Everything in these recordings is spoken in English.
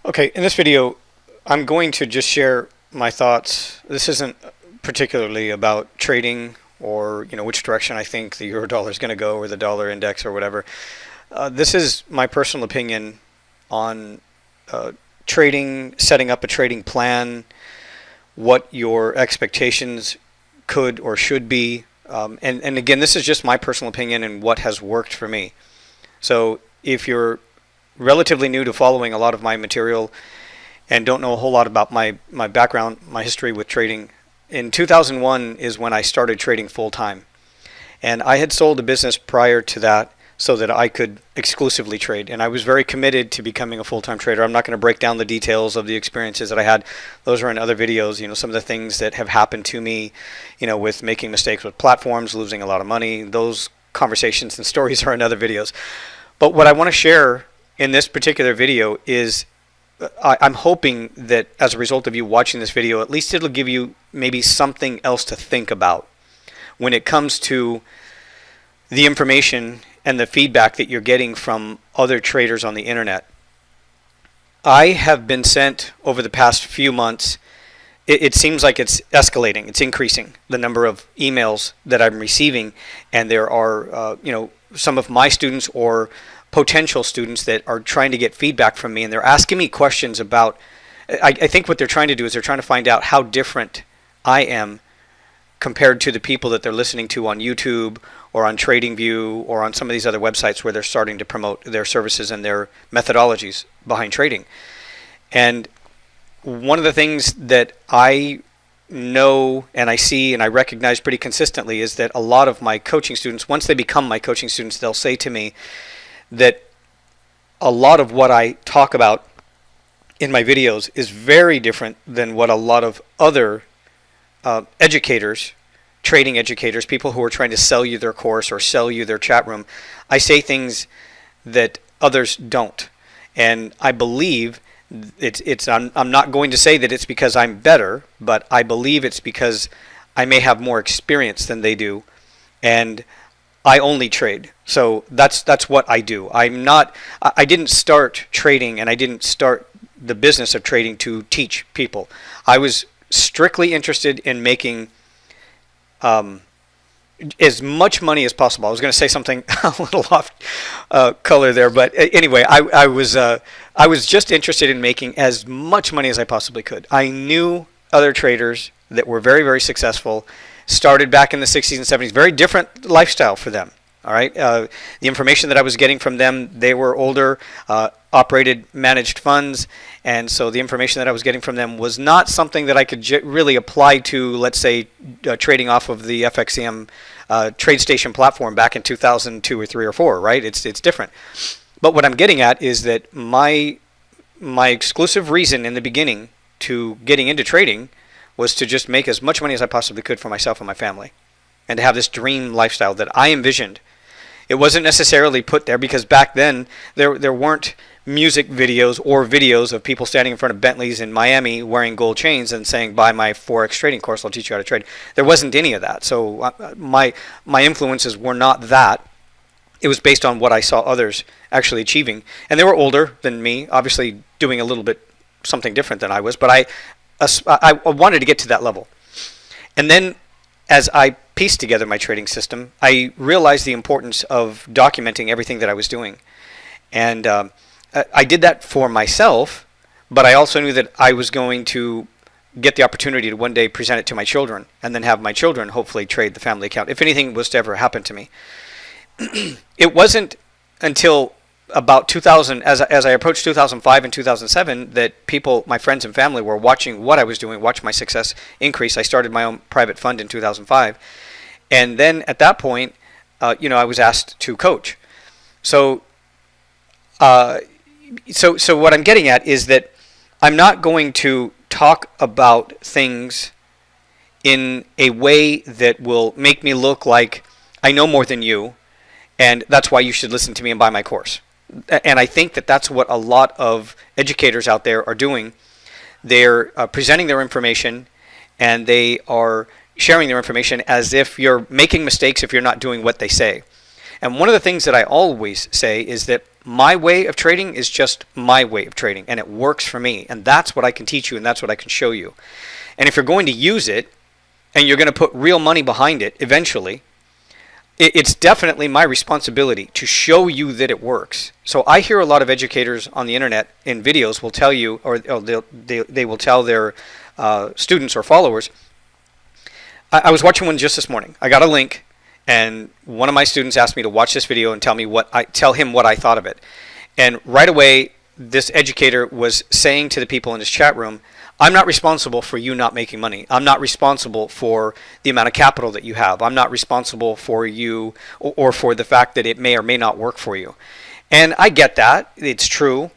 Okay, in this video, I'm going to just share my thoughts. This isn't particularly about trading or which direction I think the euro dollar is going to go or the dollar index or whatever. This is my personal opinion on trading, setting up a trading plan, what your expectations could or should be. And again, this is just my personal opinion and what has worked for me. So if you're relatively new to following a lot of my material and don't know a whole lot about my background, my history with trading, in 2001 is when I started trading full time. And I had sold a business prior to that so that I could exclusively trade. And I was very committed to becoming a full-time trader. I'm not going to break down the details of the experiences that I had. Those are in other videos, some of the things that have happened to me, with making mistakes with platforms, losing a lot of money. Those conversations and stories are in other videos. But what I want to share in this particular video is I'm hoping that as a result of you watching this video, at least it'll give you maybe something else to think about when it comes to the information and the feedback that you're getting from other traders on the internet. I have been sent over the past few months, it seems like it's escalating, it's increasing, the number of emails that I'm receiving, and there are some of my students or potential students that are trying to get feedback from me, and they're asking me questions about, I think what they're trying to do is they're trying to find out how different I am compared to the people that they're listening to on YouTube or on TradingView or on some of these other websites where they're starting to promote their services and their methodologies behind trading. And one of the things that I know and I see and I recognize pretty consistently is that a lot of my coaching students, once they become my coaching students, they'll say to me that a lot of what I talk about in my videos is very different than what a lot of other educators, trading educators, people who are trying to sell you their course or sell you their chat room. I say things that others don't. And I believe I'm not going to say that it's because I'm better, but I believe it's because I may have more experience than they do. And I only trade. So that's what I do. I didn't start trading and I didn't start the business of trading to teach people. I was strictly interested in making as much money as possible. I was going to say something a little off color there, but anyway, I was just interested in making as much money as I possibly could. I knew other traders that were very, very successful, started back in the 60s and 70s, very different lifestyle for them. All right, the information that I was getting from them, they were older, operated managed funds, and so the information that I was getting from them was not something that I could really apply to, let's say, trading off of the FXCM TradeStation platform back in 2002 or 3 or 4. Right? It's different. But what I'm getting at is that my exclusive reason in the beginning to getting into trading was to just make as much money as I possibly could for myself and my family, and to have this dream lifestyle that I envisioned. It wasn't necessarily put there because back then there weren't music videos or videos of people standing in front of Bentleys in Miami wearing gold chains and saying, buy my Forex trading course, I'll teach you how to trade. There wasn't any of that. So my influences were not that. It was based on what I saw others actually achieving. And they were older than me, obviously doing a little bit something different than I was, but I wanted to get to that level. And then as I pieced together my trading system, I realized the importance of documenting everything that I was doing. And I did that for myself, but I also knew that I was going to get the opportunity to one day present it to my children and then have my children hopefully trade the family account if anything was to ever happen to me. It wasn't until about 2000, as I approached 2005 and 2007, that people, my friends and family, were watching what I was doing, watch my success increase. I started my own private fund in 2005, and then at that point, I was asked to coach. So what I'm getting at is that I'm not going to talk about things in a way that will make me look like I know more than you, and that's why you should listen to me and buy my course. And I think that that's what a lot of educators out there are doing. They're presenting their information, and they are sharing their information as if you're making mistakes if you're not doing what they say. And one of the things that I always say is that my way of trading is just my way of trading, and it works for me. And that's what I can teach you, and that's what I can show you. And if you're going to use it, and you're going to put real money behind it eventually, it's definitely my responsibility to show you that it works. So I hear a lot of educators on the internet in videos will tell you, or they will tell their students or followers. I was watching one just this morning. I got a link, and one of my students asked me to watch this video and tell him what I thought of it. And right away, this educator was saying to the people in his chat room, I'm not responsible for you not making money. I'm not responsible for the amount of capital that you have. I'm not responsible for you or for the fact that it may or may not work for you. And I get that. It's true.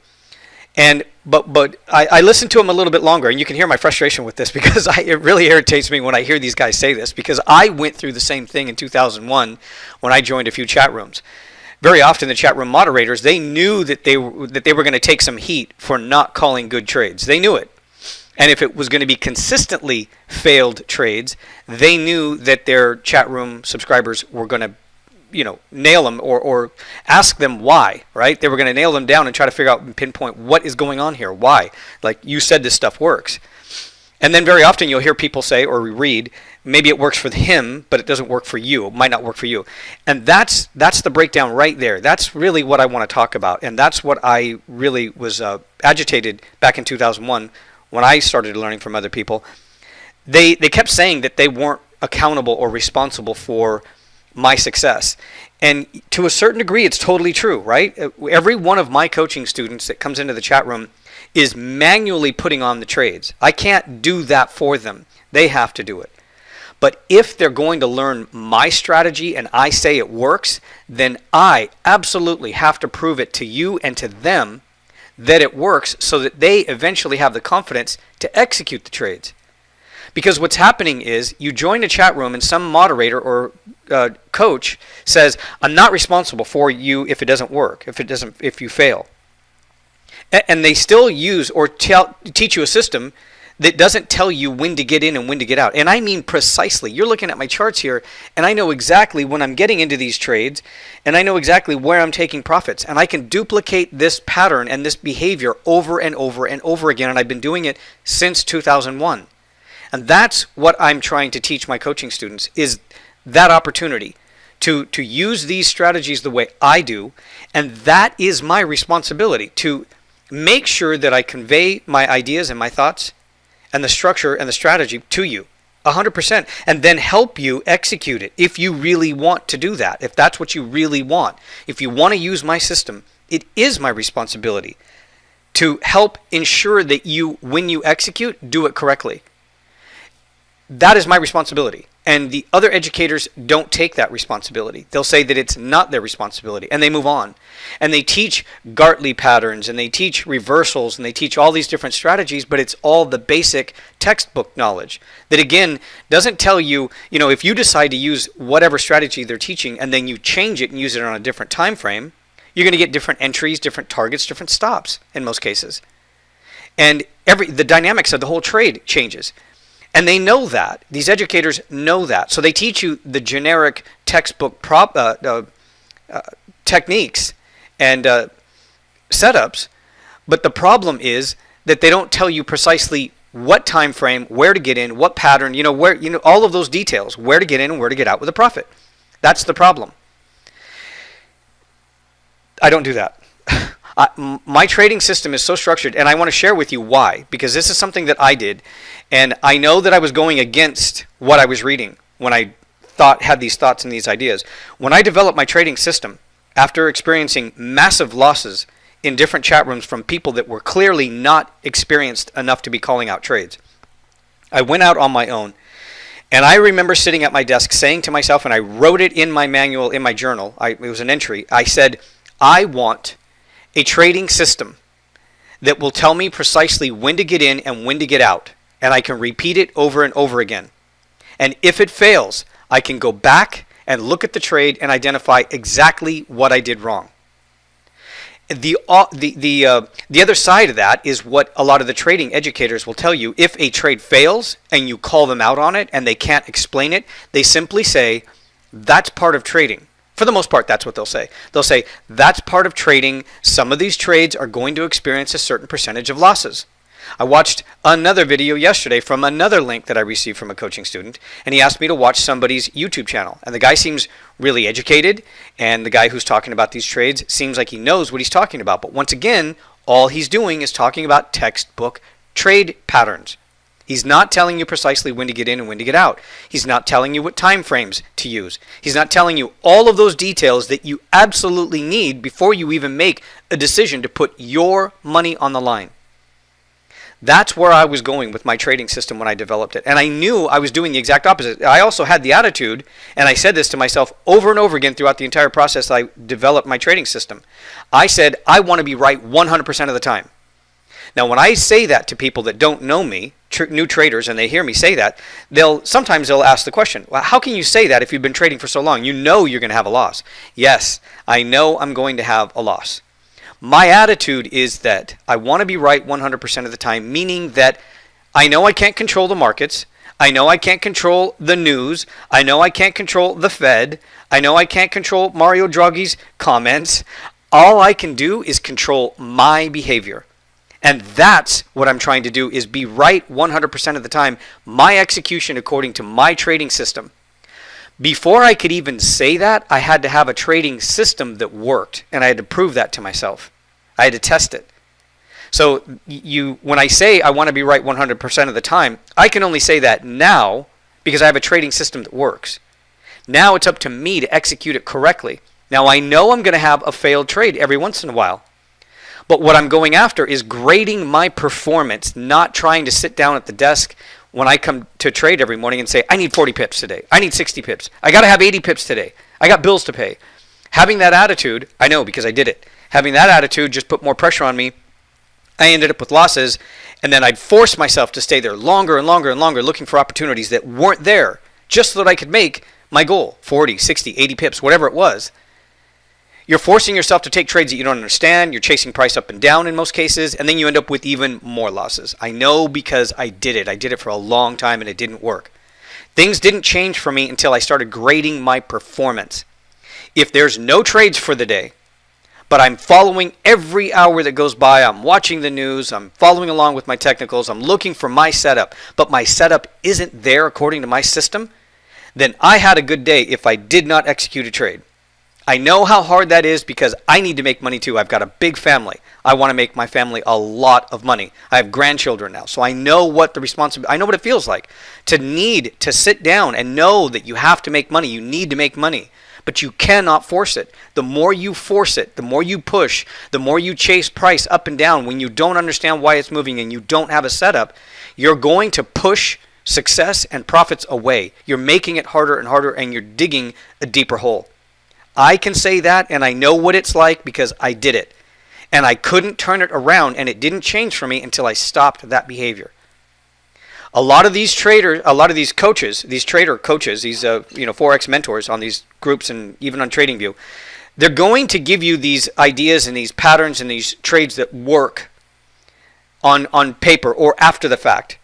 But I listened to him a little bit longer, and you can hear my frustration with this because it really irritates me when I hear these guys say this, because I went through the same thing in 2001 when I joined a few chat rooms. Very often the chat room moderators, they knew that they were going to take some heat for not calling good trades. They knew it. And if it was going to be consistently failed trades, they knew that their chat room subscribers were going to, nail them or ask them why, right? They were going to nail them down and try to figure out and pinpoint what is going on here, why. Like, you said this stuff works. And then very often you'll hear people say or read, maybe it works for him, but it doesn't work for you. It might not work for you. And that's the breakdown right there. That's really what I want to talk about. And that's what I really was agitated back in 2001 when I started learning from other people. They kept saying that they weren't accountable or responsible for my success. And to a certain degree, it's totally true, right? Every one of my coaching students that comes into the chat room is manually putting on the trades. I can't do that for them. They have to do it. But if they're going to learn my strategy and I say it works, then I absolutely have to prove it to you and to them that it works, so that they eventually have the confidence to execute the trades. Because what's happening is you join a chat room and some moderator or coach says, I'm not responsible for you if it doesn't work, if you fail. And they still use or teach you a system that doesn't tell you when to get in and when to get out. And I mean precisely. You're looking at my charts here, and I know exactly when I'm getting into these trades, and I know exactly where I'm taking profits. And I can duplicate this pattern and this behavior over and over and over again, and I've been doing it since 2001. And that's what I'm trying to teach my coaching students, is that opportunity to use these strategies the way I do, and that is my responsibility, to make sure that I convey my ideas and my thoughts and the structure and the strategy to you 100%, and then help you execute it if you really want to do that. If that's what you really want, if you want to use my system, it is my responsibility to help ensure that you, when you execute, do it correctly. That is my responsibility. And the other educators don't take that responsibility. They'll say that it's not their responsibility, and they move on. And they teach Gartley patterns, and they teach reversals, and they teach all these different strategies, but it's all the basic textbook knowledge that, again, doesn't tell you, if you decide to use whatever strategy they're teaching and then you change it and use it on a different time frame, you're going to get different entries, different targets, different stops in most cases. And the dynamics of the whole trade changes. And they know that. These educators know that. So they teach you the generic textbook techniques and setups. But the problem is that they don't tell you precisely what time frame, where to get in, what pattern, all of those details, where to get in and where to get out with a profit. That's the problem. I don't do that. My trading system is so structured, and I want to share with you why, because this is something that I did, and I know that I was going against what I was reading when I had these thoughts and these ideas. When I developed my trading system, after experiencing massive losses in different chat rooms from people that were clearly not experienced enough to be calling out trades, I went out on my own, and I remember sitting at my desk saying to myself, and I wrote it in my manual, in my journal, it was an entry, I said, I want a trading system that will tell me precisely when to get in and when to get out, and I can repeat it over and over again. And if it fails, I can go back and look at the trade and identify exactly what I did wrong. The other side of that is what a lot of the trading educators will tell you. If a trade fails and you call them out on it and they can't explain it, they simply say, that's part of trading. For the most part, that's what they'll say. They'll say, that's part of trading. Some of these trades are going to experience a certain percentage of losses. I watched another video yesterday from another link that I received from a coaching student, and he asked me to watch somebody's YouTube channel. And the guy seems really educated, and the guy who's talking about these trades seems like he knows what he's talking about. But once again, all he's doing is talking about textbook trade patterns. He's not telling you precisely when to get in and when to get out. He's not telling you what time frames to use. He's not telling you all of those details that you absolutely need before you even make a decision to put your money on the line. That's where I was going with my trading system when I developed it. And I knew I was doing the exact opposite. I also had the attitude, and I said this to myself over and over again throughout the entire process I developed my trading system. I said, I want to be right 100% of the time. Now, when I say that to people that don't know me, new traders, and they hear me say that, sometimes they'll ask the question, well, how can you say that if you've been trading for so long? You know you're going to have a loss. Yes, I know I'm going to have a loss. My attitude is that I want to be right 100% of the time, meaning that I know I can't control the markets. I know I can't control the news. I know I can't control the Fed. I know I can't control Mario Draghi's comments. All I can do is control my behavior. And that's what I'm trying to do, is be right 100% of the time, my execution according to my trading system. Before I could even say that, I had to have a trading system that worked, and I had to prove that to myself. I had to test it. So when I say I want to be right 100% of the time, I can only say that now because I have a trading system that works. Now it's up to me to execute it correctly. Now I know I'm going to have a failed trade every once in a while. But what I'm going after is grading my performance, not trying to sit down at the desk when I come to trade every morning and say, I need 40 pips today. I need 60 pips. I got to have 80 pips today. I got bills to pay. Having that attitude, I know because I did it. Having that attitude just put more pressure on me. I ended up with losses, and then I'd force myself to stay there longer and longer and longer looking for opportunities that weren't there just so that I could make my goal, 40, 60, 80 pips, whatever it was. You're forcing yourself to take trades that you don't understand. You're chasing price up and down in most cases, and then you end up with even more losses. I know because I did it. I did it for a long time, and it didn't work. Things didn't change for me until I started grading my performance. If there's no trades for the day, but I'm following every hour that goes by, I'm watching the news, I'm following along with my technicals, I'm looking for my setup, but my setup isn't there according to my system, then I had a good day if I did not execute a trade. I know how hard that is because I need to make money too. I've got a big family. I want to make my family a lot of money. I have grandchildren now, so I know what I know what it feels like to need to sit down and know that you have to make money. You need to make money, but you cannot force it. The more you force it, the more you push, the more you chase price up and down when you don't understand why it's moving and you don't have a setup, you're going to push success and profits away. You're making it harder and harder, and you're digging a deeper hole. I can say that, and I know what it's like because I did it. And I couldn't turn it around, and it didn't change for me until I stopped that behavior. A lot of these traders, a lot of these coaches, these trader coaches, these Forex mentors on these groups and even on TradingView, they're going to give you these ideas and these patterns and these trades that work on paper or after the fact.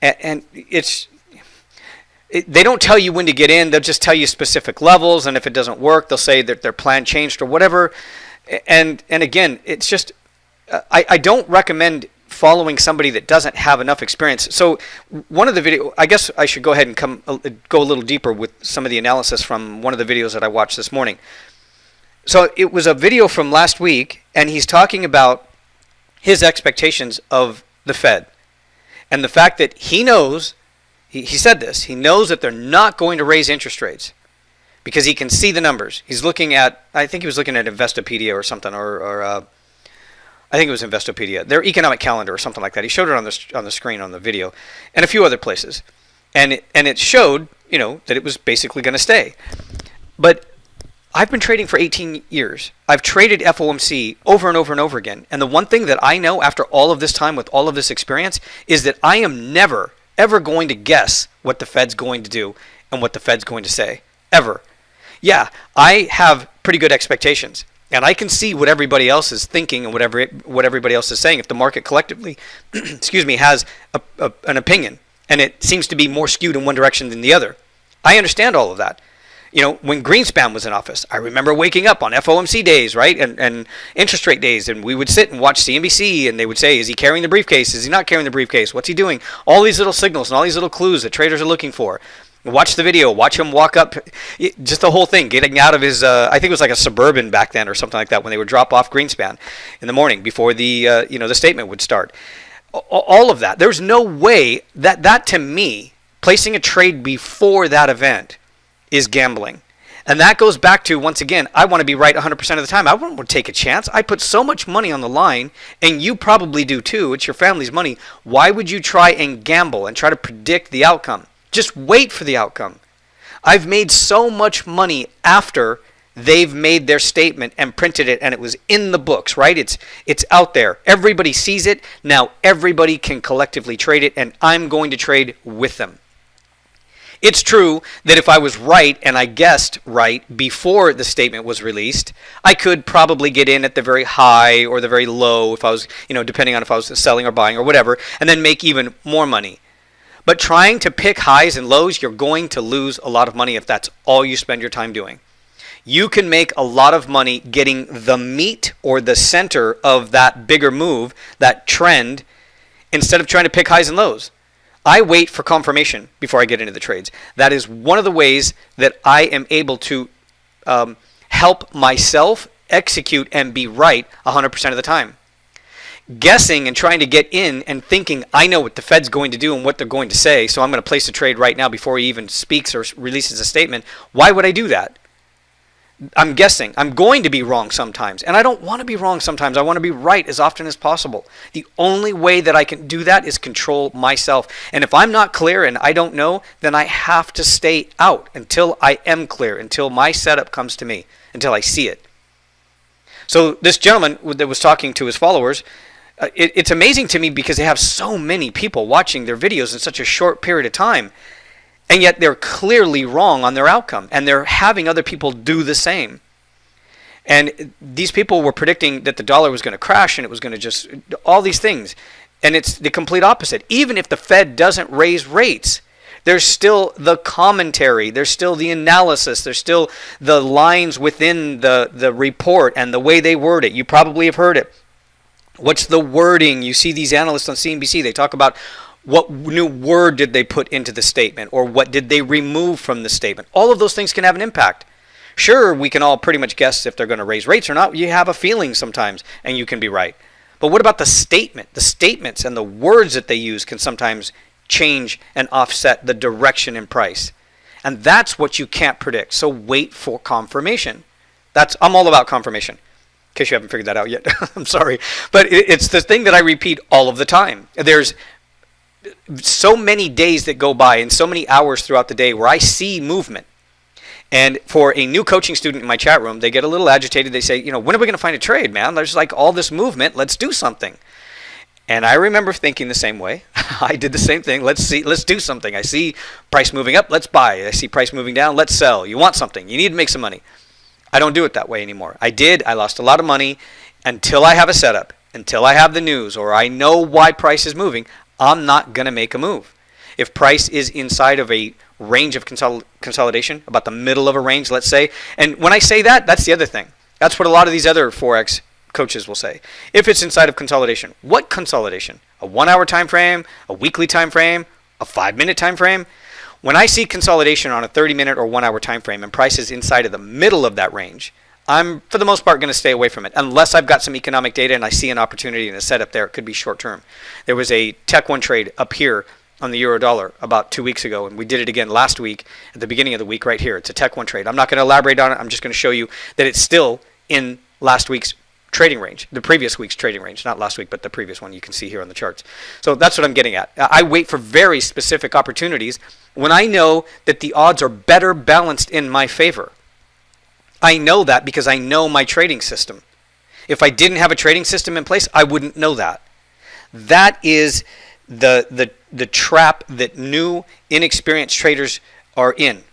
And they don't tell you when to get in. They'll just tell you specific levels, and if it doesn't work, they'll say that their plan changed or whatever. And again, it's just I don't recommend following somebody that doesn't have enough experience. So one of the video, I guess I should go ahead and go a little deeper with some of the analysis from one of the videos that I watched this morning. So it was a video from last week, and he's talking about his expectations of the Fed and the fact that he knows. He said this. He knows that they're not going to raise interest rates because he can see the numbers. He's looking at, I think he was looking at Investopedia or something, or I think it was Investopedia, their economic calendar or something like that. He showed it on the screen on the video, and a few other places, and it showed that it was basically going to stay. But I've been trading for 18 years. I've traded FOMC over and over and over again, and the one thing that I know after all of this time with all of this experience is that I am never ever going to guess what the Fed's going to do and what the Fed's going to say. Ever. Yeah, I have pretty good expectations. And I can see what everybody else is thinking and what everybody else is saying. If the market collectively has an opinion and it seems to be more skewed in one direction than the other. I understand all of that. When Greenspan was in office, I remember waking up on FOMC days, right, and interest rate days, and we would sit and watch CNBC, and they would say, is he carrying the briefcase? Is he not carrying the briefcase? What's he doing? All these little signals and all these little clues that traders are looking for. Watch the video. Watch him walk up. Just the whole thing, getting out of his, I think it was like a Suburban back then or something like that, when they would drop off Greenspan in the morning before the statement would start. All of that. There's no way that to me, placing a trade before that event is gambling. And that goes back to, once again, I want to be right 100% of the time. I wouldn't want to take a chance. I put so much money on the line, and you probably do too. It's your family's money. Why would you try and gamble and try to predict the outcome? Just wait for the outcome. I've made so much money after they've made their statement and printed it, and it was in the books, right? It's out there. Everybody sees it. Now everybody can collectively trade it, and I'm going to trade with them. It's true that if I was right and I guessed right before the statement was released, I could probably get in at the very high or the very low if I was, depending on if I was selling or buying or whatever, and then make even more money. But trying to pick highs and lows, you're going to lose a lot of money if that's all you spend your time doing. You can make a lot of money getting the meat or the center of that bigger move, that trend, instead of trying to pick highs and lows. I wait for confirmation before I get into the trades. That is one of the ways that I am able to help myself execute and be right 100% of the time. Guessing and trying to get in and thinking I know what the Fed's going to do and what they're going to say, so I'm going to place a trade right now before he even speaks or releases a statement. Why would I do that? I'm guessing. I'm going to be wrong sometimes, and I don't want to be wrong sometimes. I want to be right as often as possible. The only way that I can do that is control myself. And if I'm not clear and I don't know, then I have to stay out until I am clear, until my setup comes to me, until I see it. So this gentleman that was talking to his followers, it's amazing to me because they have so many people watching their videos in such a short period of time. And yet they're clearly wrong on their outcome, and they're having other people do the same. And these people were predicting that the dollar was going to crash and it was going to just, all these things. And it's the complete opposite. Even if the Fed doesn't raise rates, there's still the commentary, there's still the analysis, there's still the lines within the report and the way they word it. You probably have heard it. What's the wording? You see these analysts on CNBC, they talk about what new word did they put into the statement, or what did they remove from the statement. All of those things can have an impact. Sure, we can all pretty much guess if they're going to raise rates or not. You have a feeling sometimes, and you can be right. But what about the statement? The statements and the words that they use can sometimes change and offset the direction in price. And that's what you can't predict. So wait for confirmation. I'm all about confirmation. In case you haven't figured that out yet. I'm sorry. But it's the thing that I repeat all of the time. There's so many days that go by and so many hours throughout the day where I see movement. And for a new coaching student in my chat room, they get a little agitated. They say, when are we going to find a trade, man? There's like all this movement. Let's do something. And I remember thinking the same way. I did the same thing. Let's do something. I see price moving up. Let's buy. I see price moving down. Let's sell. You want something. You need to make some money. I don't do it that way anymore. I lost a lot of money until I have a setup, until I have the news, or I know why price is moving. I'm not going to make a move. If price is inside of a range of consolidation, about the middle of a range, let's say, and when I say that, that's the other thing. That's what a lot of these other Forex coaches will say. If it's inside of consolidation, what consolidation? A 1 hour time frame, a weekly time frame, a 5-minute time frame? When I see consolidation on a 30-minute or 1 hour time frame and price is inside of the middle of that range, I'm, for the most part, going to stay away from it unless I've got some economic data and I see an opportunity and a setup there. It could be short term. There was a Tech One trade up here on the euro dollar about 2 weeks ago, and we did it again last week at the beginning of the week right here. It's a Tech One trade. I'm not going to elaborate on it. I'm just going to show you that it's still in last week's trading range, the previous week's trading range, not last week, but the previous one you can see here on the charts. So that's what I'm getting at. I wait for very specific opportunities when I know that the odds are better balanced in my favor. I know that because I know my trading system. If I didn't have a trading system in place, I wouldn't know that. That is the trap that new, inexperienced traders are in.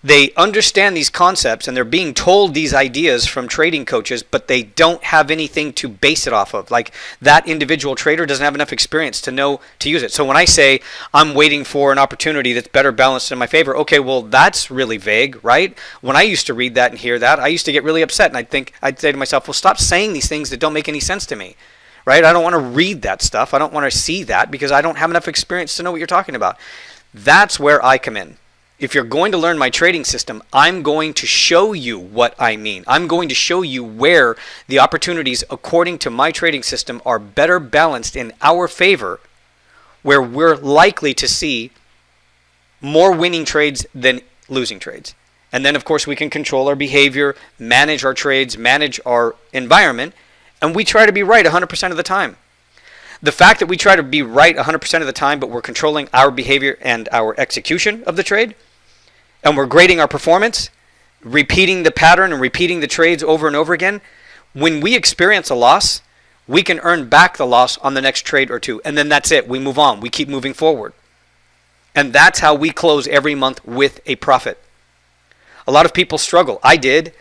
They understand these concepts and they're being told these ideas from trading coaches, but they don't have anything to base it off of. Like, that individual trader doesn't have enough experience to know to use it. So when I say I'm waiting for an opportunity that's better balanced in my favor, okay, well, that's really vague, right? When I used to read that and hear that, I used to get really upset, and I'd say to myself, well, stop saying these things that don't make any sense to me, right? I don't want to read that stuff. I don't want to see that because I don't have enough experience to know what you're talking about. That's where I come in. If you're going to learn my trading system, I'm going to show you what I mean. I'm going to show you where the opportunities, according to my trading system, are better balanced in our favor, where we're likely to see more winning trades than losing trades. And then, of course, we can control our behavior, manage our trades, manage our environment, and we try to be right 100% of the time. The fact that we try to be right 100% of the time, but we're controlling our behavior and our execution of the trade, and we're grading our performance, repeating the pattern and repeating the trades over and over again, when we experience a loss, we can earn back the loss on the next trade or two. And then that's it. We move on. We keep moving forward. And that's how we close every month with a profit. A lot of people struggle. I did.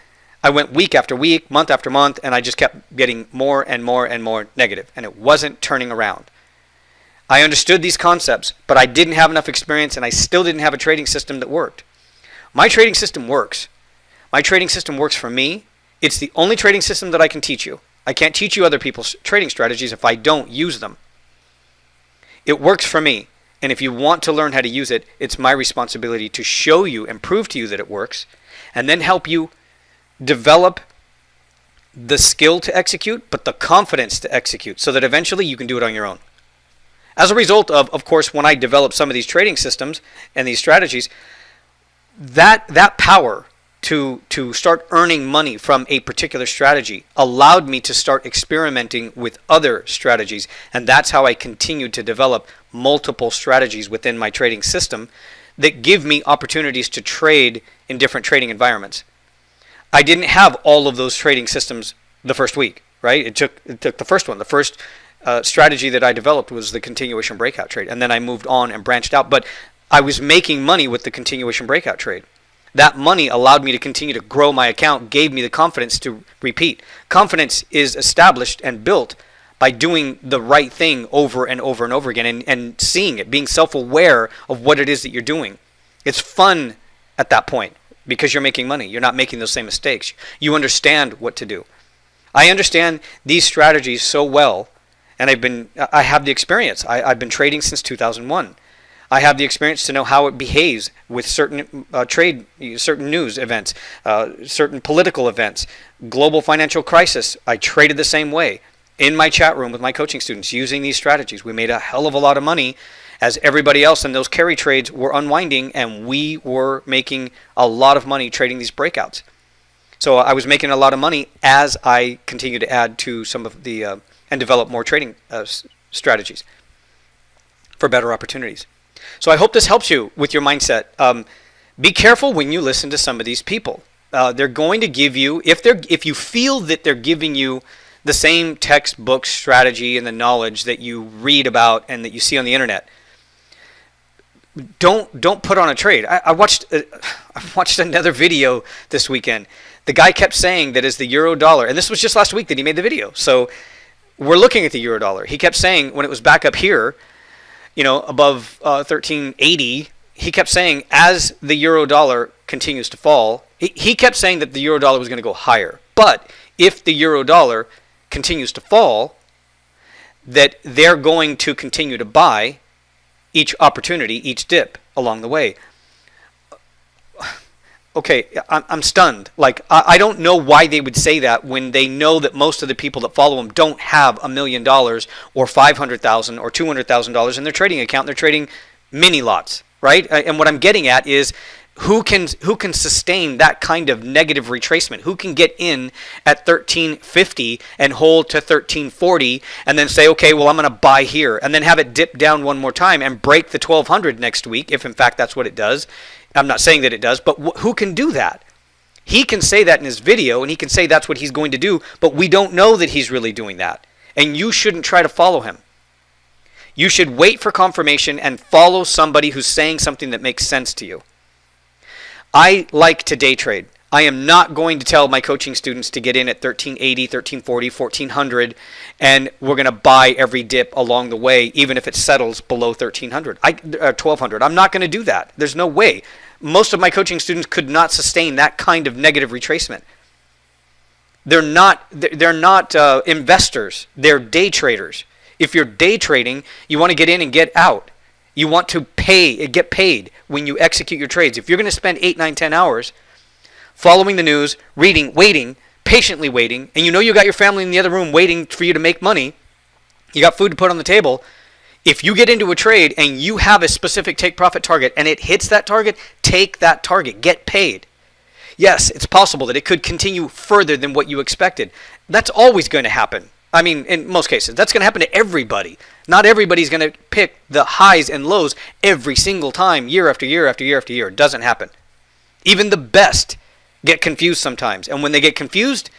I went week after week, month after month, and I just kept getting more and more and more negative. And it wasn't turning around. I understood these concepts, but I didn't have enough experience, and I still didn't have a trading system that worked. My trading system works. My trading system works for me. It's the only trading system that I can teach you. I can't teach you other people's trading strategies if I don't use them. It works for me. And if you want to learn how to use it, it's my responsibility to show you and prove to you that it works, and then help you develop the skill to execute, but the confidence to execute, so that eventually you can do it on your own. As a result of course, when I developed some of these trading systems and these strategies, that power to start earning money from a particular strategy allowed me to start experimenting with other strategies. And that's how I continued to develop multiple strategies within my trading system that give me opportunities to trade in different trading environments. I didn't have all of those trading systems the first week, right? It took the first one. The first strategy that I developed was the continuation breakout trade. And then I moved on and branched out. But I was making money with the continuation breakout trade. That money allowed me to continue to grow my account, gave me the confidence to repeat. Confidence is established and built by doing the right thing over and over and over again, and seeing it, being self-aware of what it is that you're doing. It's fun at that point because you're making money. You're not making those same mistakes. You understand what to do. I understand these strategies so well, and I have the experience. I've been trading since 2001. I have the experience to know how it behaves with certain certain news events, certain political events, global financial crisis. I traded the same way in my chat room with my coaching students using these strategies. We made a hell of a lot of money as everybody else in those carry trades were unwinding, and we were making a lot of money trading these breakouts. So I was making a lot of money as I continued to add to some of the and develop more trading strategies for better opportunities. So I hope this helps you with your mindset. Be careful when you listen to some of these people. They're going to give you, if you feel that they're giving you the same textbook strategy and the knowledge that you read about and that you see on the internet, don't put on a trade. I watched another video this weekend. The guy kept saying that as the euro dollar, and this was just last week that he made the video. So we're looking at the euro dollar. He kept saying when it was back up here, above 1380, he kept saying as the euro dollar continues to fall, he kept saying that the euro dollar was going to go higher. But if the euro dollar continues to fall, that they're going to continue to buy each opportunity, each dip along the way. Okay, I'm stunned. Like, I don't know why they would say that when they know that most of the people that follow them don't have $1 million or $500,000 or $200,000 in their trading account. They're trading mini lots, right? And what I'm getting at is who can sustain that kind of negative retracement? Who can get in at 1350 and hold to 1340 and then say, okay, well, I'm going to buy here, and then have it dip down one more time and break the 1200 next week, if in fact that's what it does. I'm not saying that it does, but who can do that? He can say that in his video, and he can say that's what he's going to do, but we don't know that he's really doing that. And you shouldn't try to follow him. You should wait for confirmation and follow somebody who's saying something that makes sense to you. I like to day trade. I am not going to tell my coaching students to get in at 1380, 1340, 1400, and we're going to buy every dip along the way, even if it settles below 1300, 1200. I'm not going to do that. There's no way. Most of my coaching students could not sustain that kind of negative retracement. They're not investors. They're day traders. If you're day trading, you want to get in and get out. You want to get paid when you execute your trades. If you're going to spend 8, 9, 10 hours following the news, reading, waiting, patiently waiting, and you know you got your family in the other room waiting for you to make money, you got food to put on the table, if you get into a trade and you have a specific take profit target and it hits that target, take that target, get paid. Yes, it's possible that it could continue further than what you expected. That's always going to happen. I mean, in most cases, that's going to happen to everybody. Not everybody's going to pick the highs and lows every single time, year after year after year after year. It doesn't happen. Even the best get confused sometimes. And when they get confused,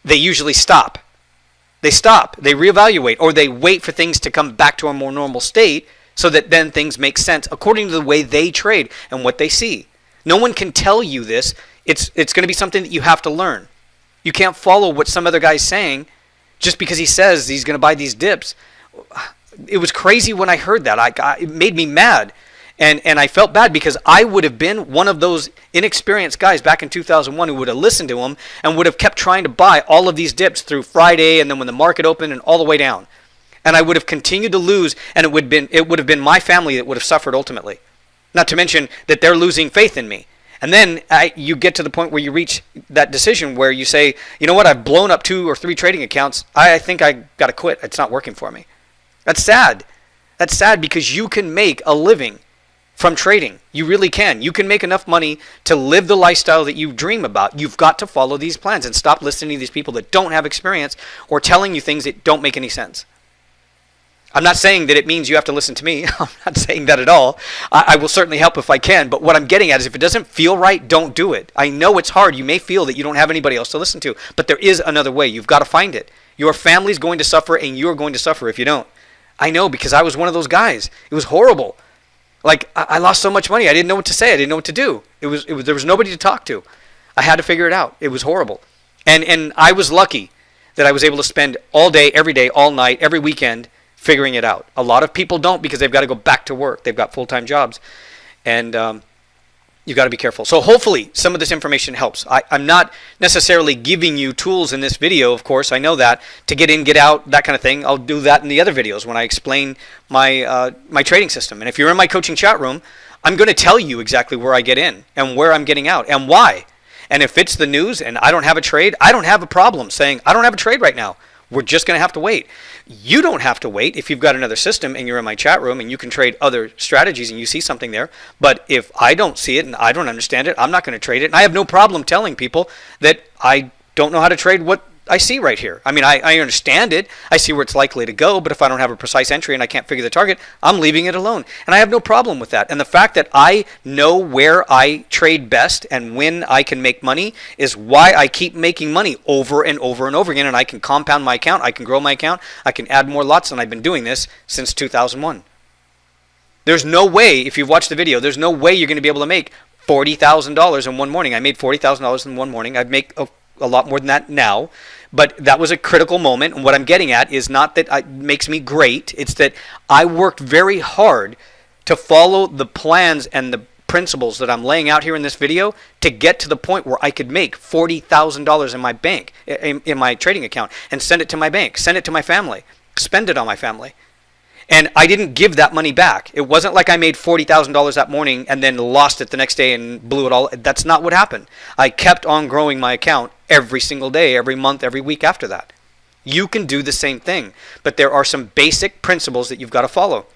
they usually stop. They stop. They reevaluate, or they wait for things to come back to a more normal state so that then things make sense according to the way they trade and what they see. No one can tell you this. It's going to be something that you have to learn. You can't follow what some other guy's saying just because he says he's going to buy these dips. It was crazy when I heard that. It made me mad. And I felt bad because I would have been one of those inexperienced guys back in 2001 who would have listened to him and would have kept trying to buy all of these dips through Friday and then when the market opened and all the way down. And I would have continued to lose, and it would have been my family that would have suffered ultimately. Not to mention that they're losing faith in me. And then you get to the point where you reach that decision where you say, you know what, I've blown up 2 or 3 trading accounts. I think I got to quit. It's not working for me. That's sad. That's sad because you can make a living from trading. You really can. You can make enough money to live the lifestyle that you dream about. You've got to follow these plans and stop listening to these people that don't have experience or telling you things that don't make any sense. I'm not saying that it means you have to listen to me. I'm not saying that at all. I will certainly help if I can, but what I'm getting at is if it doesn't feel right, don't do it. I know it's hard. You may feel that you don't have anybody else to listen to, but there is another way. You've got to find it. Your family's going to suffer, and you're going to suffer if you don't. I know, because I was one of those guys. It was horrible. Like, I lost so much money. I didn't know what to say. I didn't know what to do. There was nobody to talk to. I had to figure it out. It was horrible. And I was lucky that I was able to spend all day, every day, all night, every weekend figuring it out. A lot of people don't because they've got to go back to work. They've got full-time jobs. And you've got to be careful. So hopefully some of this information helps. I'm not necessarily giving you tools in this video, of course. I know that. To get in, get out, that kind of thing. I'll do that in the other videos when I explain my trading system. And if you're in my coaching chat room, I'm going to tell you exactly where I get in and where I'm getting out and why. And if it's the news and I don't have a trade, I don't have a problem saying I don't have a trade right now. We're just going to have to wait. You don't have to wait if you've got another system and you're in my chat room and you can trade other strategies and you see something there. But if I don't see it and I don't understand it, I'm not going to trade it. And I have no problem telling people that I don't know how to trade what I see right here. I mean, I understand it. I see where it's likely to go. But if I don't have a precise entry and I can't figure the target, I'm leaving it alone. And I have no problem with that. And the fact that I know where I trade best and when I can make money is why I keep making money over and over and over again. And I can compound my account. I can grow my account. I can add more lots. And I've been doing this since 2001. There's no way, if you've watched the video, there's no way you're going to be able to make $40,000 in one morning. I made $40,000 in one morning. I make a lot more than that now. But that was a critical moment, and what I'm getting at is not that it makes me great. It's that I worked very hard to follow the plans and the principles that I'm laying out here in this video to get to the point where I could make $40,000 in my bank, in my trading account, and send it to my bank, send it to my family, spend it on my family. And I didn't give that money back. It wasn't like I made $40,000 that morning and then lost it the next day and blew it all. That's not what happened. I kept on growing my account every single day, every month, every week after that. You can do the same thing, but there are some basic principles that you've got to follow.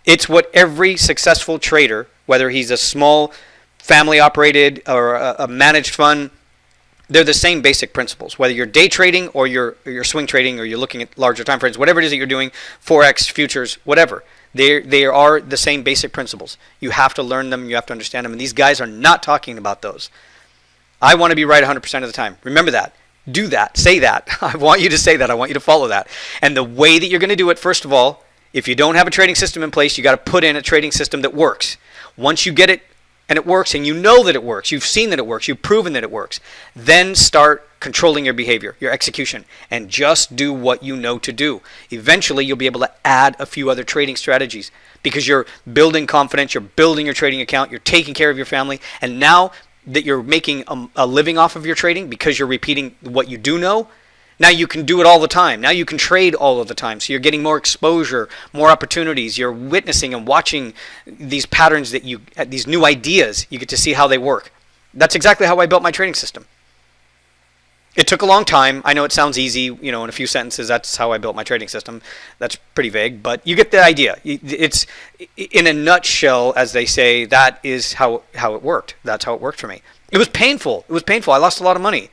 It's what every successful trader, whether he's a small family-operated or a managed fund, they're the same basic principles. Whether you're day trading or you're swing trading or you're looking at larger time frames, whatever it is that you're doing, Forex, futures, whatever, they are the same basic principles. You have to learn them. You have to understand them. And these guys are not talking about those. I want to be right 100% of the time. Remember that. Do that. Say that. I want you to say that. I want you to follow that. And the way that you're going to do it, first of all, if you don't have a trading system in place, you got to put in a trading system that works. Once you get it and it works, and you know that it works, you've seen that it works, you've proven that it works, then start controlling your behavior, your execution, and just do what you know to do. Eventually, you'll be able to add a few other trading strategies because you're building confidence, you're building your trading account, you're taking care of your family, and now that you're making a living off of your trading because you're repeating what you do know, now you can do it all the time. Now you can trade all of the time. So you're getting more exposure, more opportunities. You're witnessing and watching these patterns these new ideas. You get to see how they work. That's exactly how I built my trading system. It took a long time. I know it sounds easy, in a few sentences. That's how I built my trading system. That's pretty vague, but you get the idea. It's in a nutshell, as they say, that is how it worked. That's how it worked for me. It was painful. I lost a lot of money.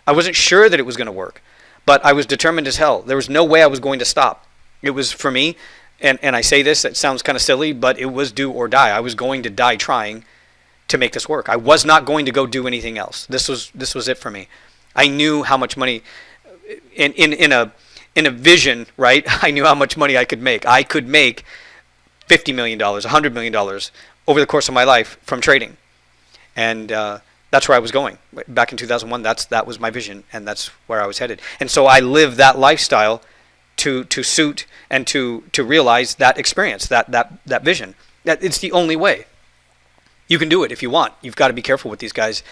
I wasn't sure that it was going to work. But I was determined as hell. There was no way I was going to stop. It was for me, and I say this, it sounds kind of silly, but it was do or die. I was going to die trying to make this work. I was not going to go do anything else. This was it for me. I knew how much money, in a vision, right? I knew how much money I could make. I could make $50 million, $100 million over the course of my life from trading. And that's where I was going. Back in 2001, that was my vision, and that's where I was headed. And so I lived that lifestyle to suit and to realize that experience, that vision. That it's the only way. You can do it if you want. You've got to be careful with these guys.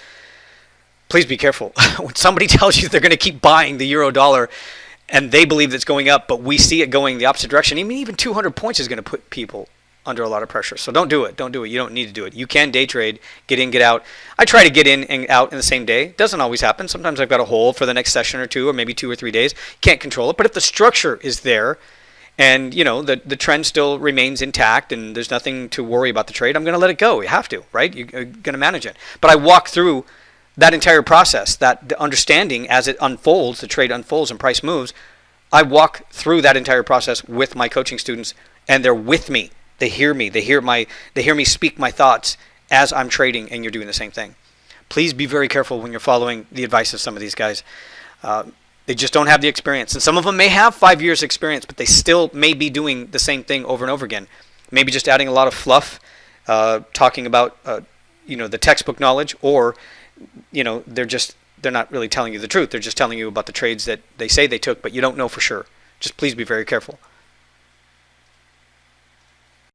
Please be careful. When somebody tells you they're going to keep buying the euro dollar and they believe it's going up, but we see it going the opposite direction, even 200 points is going to put people under a lot of pressure. So don't do it. You don't need to do it. You can day trade, get in, get out. I try to get in and out in the same day. It doesn't always happen. Sometimes I've got to hold for the next session or two, or maybe 2 or 3 days. Can't control it. But if the structure is there and the trend still remains intact and there's nothing to worry about the trade, I'm going to let it go. You have to, right? You're going to manage it. But I walk through that entire process, that understanding as it unfolds, the trade unfolds and price moves. I walk through that entire process with my coaching students, and they're with me. They hear me. They hear me speak my thoughts as I'm trading, and you're doing the same thing. Please be very careful when you're following the advice of some of these guys. They just don't have the experience. And some of them may have 5 years experience, but they still may be doing the same thing over and over again. Maybe just adding a lot of fluff, talking about the textbook knowledge, or they're not really telling you the truth. They're just telling you about the trades that they say they took, but you don't know for sure. Just please be very careful.